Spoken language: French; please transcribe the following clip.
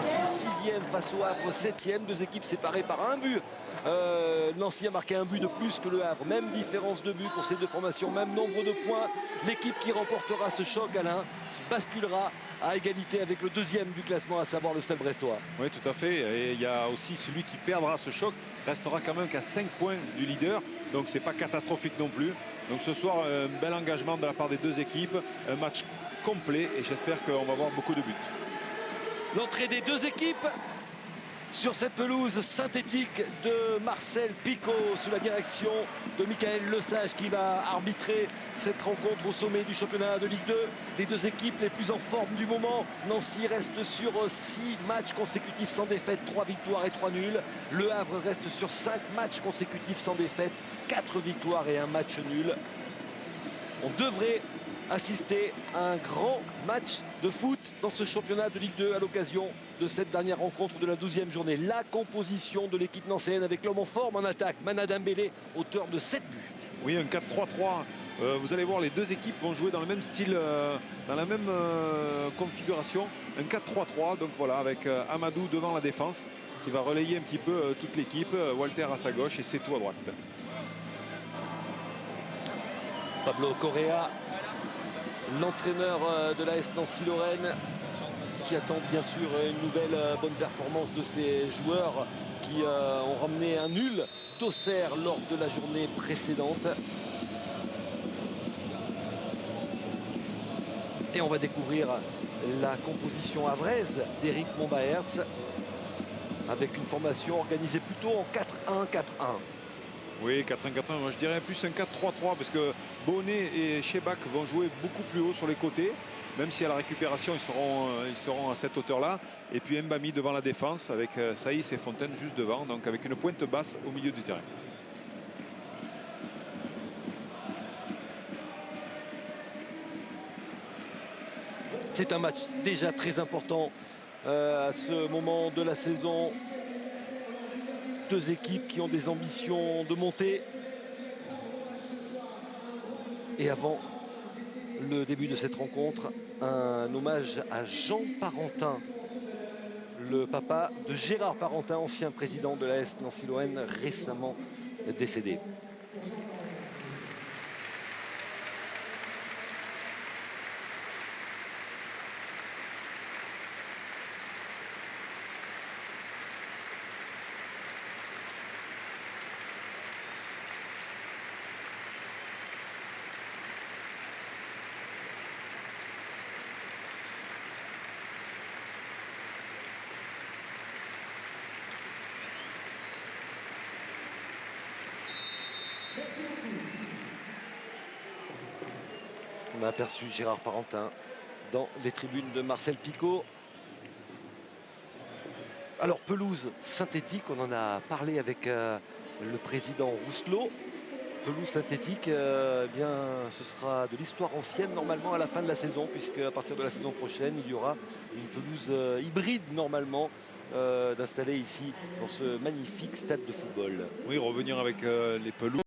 Nancy 6e face au Havre 7e, deux équipes séparées par un but. Nancy a marqué un but de plus que le Havre, même différence de but pour ces deux formations, même nombre de points. L'équipe qui remportera ce choc, Alain, basculera à égalité avec le deuxième du classement, à savoir le Stade Brestois. Oui, tout à fait. Et il y a aussi celui qui perdra ce choc, restera quand même qu'à 5 points du leader. Donc c'est pas catastrophique non plus. Donc ce soir, un bel engagement de la part des deux équipes. Un match complet et j'espère qu'on va voir beaucoup de buts. L'entrée des deux équipes sur cette pelouse synthétique de Marcel Picot sous la direction de Michael Lesage qui va arbitrer cette rencontre au sommet du championnat de Ligue 2. Les deux équipes les plus en forme du moment. Nancy reste sur 6 matchs consécutifs sans défaite, 3 victoires et 3 nuls. Le Havre reste sur 5 matchs consécutifs sans défaite, 4 victoires et 1 match nul. On devrait assister à un grand match de foot dans ce championnat de Ligue 2 à l'occasion de cette dernière rencontre de la 12e journée. La composition de l'équipe nancéenne avec l'homme en forme en attaque, Mana Dembélé, auteur de 7 buts. Oui, un 4-3-3. Vous allez voir, les deux équipes vont jouer dans le même style, dans la même configuration. Un 4-3-3, donc voilà, avec Amadou devant la défense, qui va relayer un petit peu toute l'équipe. Walter à sa gauche et Setou à droite. Pablo Correa, l'entraîneur de l'AS Nancy-Lorraine, qui attend bien sûr une nouvelle bonne performance de ses joueurs qui ont ramené un nul d'Auxerre lors de la journée précédente. Et on va découvrir la composition havraise d'Éric Mombaerts avec une formation organisée plutôt en 4-1-4-1. Oui, 4-1-4-1, moi je dirais plus un 4-3-3 parce que Bonnet et Chebak vont jouer beaucoup plus haut sur les côtés, même si à la récupération ils seront à cette hauteur-là. Et puis Mbami devant la défense avec Saïs et Fontaine juste devant, donc avec une pointe basse au milieu du terrain. C'est un match déjà très important à ce moment de la saison. Deux équipes qui ont des ambitions de montée. Et avant le début de cette rencontre, un hommage à Jean Parentin, le papa de Gérard Parentin, ancien président de l'AS Nancy-Lorraine, récemment décédé. On a aperçu Gérard Parentin dans les tribunes de Marcel Picot. Alors, pelouse synthétique, on en a parlé avec le président Rousselot. Pelouse synthétique, eh bien, ce sera de l'histoire ancienne normalement à la fin de la saison, puisque à partir de la saison prochaine, il y aura une pelouse hybride normalement d'installer ici dans ce magnifique stade de football. Oui, revenir avec les pelouses